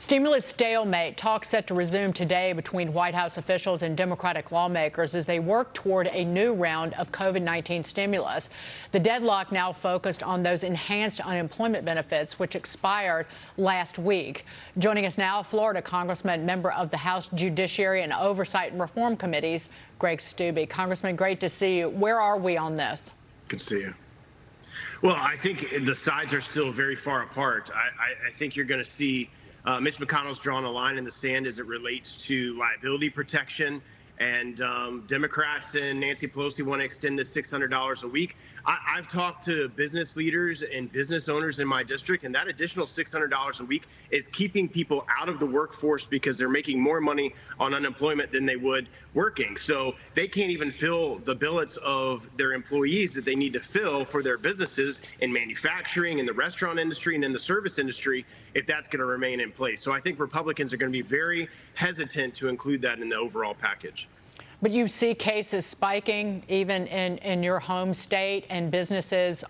Stimulus stalemate, talks set to resume today between White House officials and Democratic lawmakers as they work toward a new round of COVID-19 stimulus. The deadlock now focused on those enhanced unemployment benefits, which expired last week. Joining us now, Florida Congressman, member of the House Judiciary and Oversight and Reform Committees, Greg Steube. Congressman, great to see you. Where are we on this? Good to see you. Well, I think the sides are still very far apart. I think you're going to see Mitch McConnell's drawn a line in the sand as it relates to liability protection, and Democrats and Nancy Pelosi want to extend this $600 a week. I've talked to business leaders and business owners in my district, and that additional $600 a week is keeping people out of the workforce because they're making more money on unemployment than they would working. So they can't even fill the billets of their employees that they need to fill for their businesses in manufacturing, in the restaurant industry, and in the service industry if that's going to remain in place. So I think Republicans are going to be very hesitant to include that in the overall package. But you see cases spiking even in your home state and businesses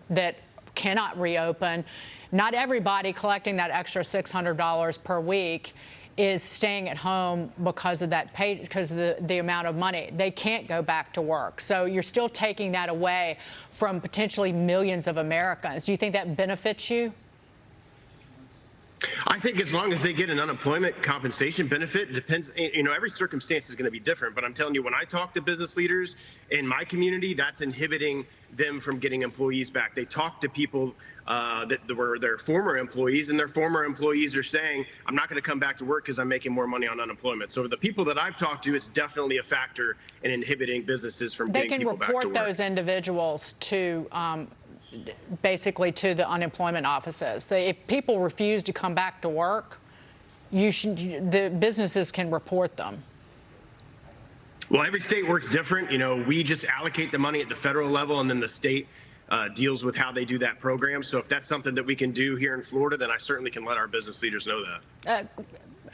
that cannot reopen. Not everybody collecting that extra $600 per week is staying at home because of that pay, because of the amount of money. They can't go back to work. So you're still taking that away from potentially millions of Americans. Do you think that benefits you? I think as long as they get an unemployment compensation benefit, it depends, every circumstance is going to be different. But I'm telling you, when I talk to business leaders in my community, that's inhibiting them from getting employees back. They talk to people that were their former employees, and their former employees are saying, I'm not going to come back to work because I'm making more money on unemployment. So the people that I've talked to, it's definitely a factor in inhibiting businesses from getting people back to work. They can report those individuals to basically to the unemployment offices. If people refuse to come back to work, the businesses can report them. Well, every state works different. We just allocate the money at the federal level, and then the state deals with how they do that program. So if that's something that we can do here in Florida, then I certainly can let our business leaders know that.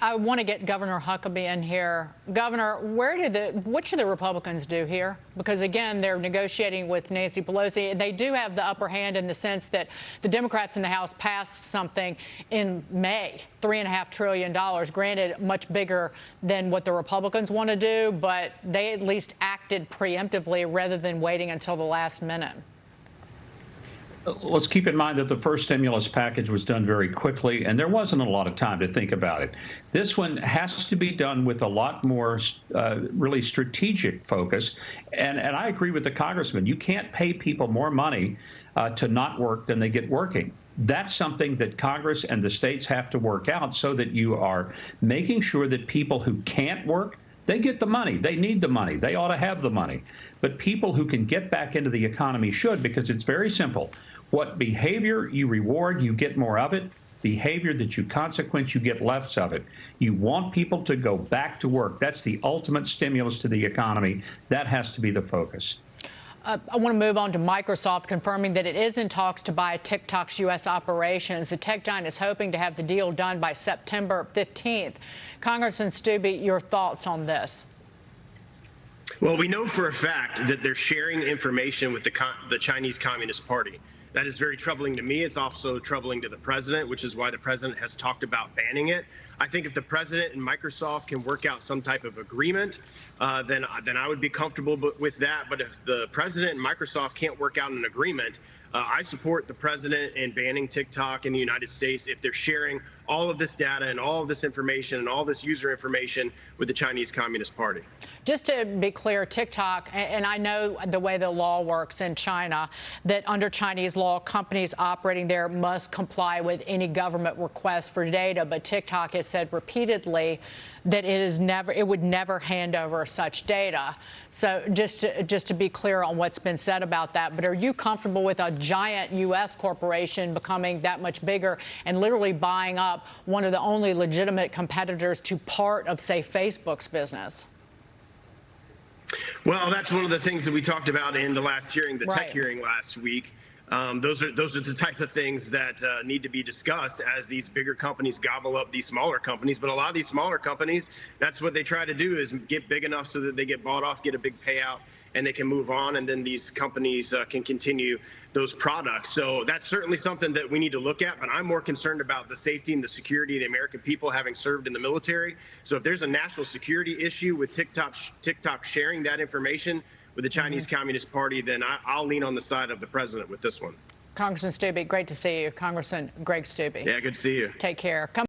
I want to get Governor Huckabee in here. Governor, what should the Republicans do here? Because, again, they're negotiating with Nancy Pelosi. They do have the upper hand in the sense that the Democrats in the House passed something in May, $3.5 trillion, granted much bigger than what the Republicans want to do, but they at least acted preemptively rather than waiting until the last minute. Let's keep in mind that the first stimulus package was done very quickly, and there wasn't a lot of time to think about it. This one has to be done with a lot more really strategic focus. And I agree with the congressman. You can't pay people more money to not work than they get working. That's something that Congress and the states have to work out so that you are making sure that people who can't work, they get the money. They need the money. They ought to have the money. But people who can get back into the economy should, because it's very simple. What behavior you reward, you get more of it. Behavior that you consequence, you get less of it. You want people to go back to work. That's the ultimate stimulus to the economy. That has to be the focus. I want to move on to Microsoft confirming that it is in talks to buy TikTok's U.S. operations. The tech giant is hoping to have the deal done by September 15th. Congressman Steube, your thoughts on this? Well, we know for a fact that they're sharing information with the Chinese Communist Party. That is very troubling to me. It's also troubling to the president, which is why the president has talked about banning it. I think if the president and Microsoft can work out some type of agreement, then I would be comfortable with that. But if the president and Microsoft can't work out an agreement, I support the president in banning TikTok in the United States if they're sharing all of this data and all of this information and all this user information with the Chinese Communist Party. Just to be clear, TikTok, and I know the way the law works in China, that under Chinese law, companies operating there must comply with any government request for data. But TikTok has said repeatedly that it would never hand over such data. So just to be clear on what's been said about that, but are you comfortable with a giant U.S. corporation becoming that much bigger and literally buying up one of the only legitimate competitors to part of, say, Facebook's business? Well, that's one of the things that we talked about in the last hearing, the tech hearing last week. Those are the type of things that need to be discussed as these bigger companies gobble up these smaller companies. But a lot of these smaller companies, that's what they try to do, is get big enough so that they get bought off, get a big payout, and they can move on, and then these companies can continue those products. So that's certainly something that we need to look at, but I'm more concerned about the safety and the security of the American people, having served in the military. So if there's a national security issue with TikTok sharing that information with the Chinese Communist Party, then I'll lean on the side of the president with this one. Congressman Steube, great to see you. Congressman Greg Steube. Yeah, good to see you. Take care.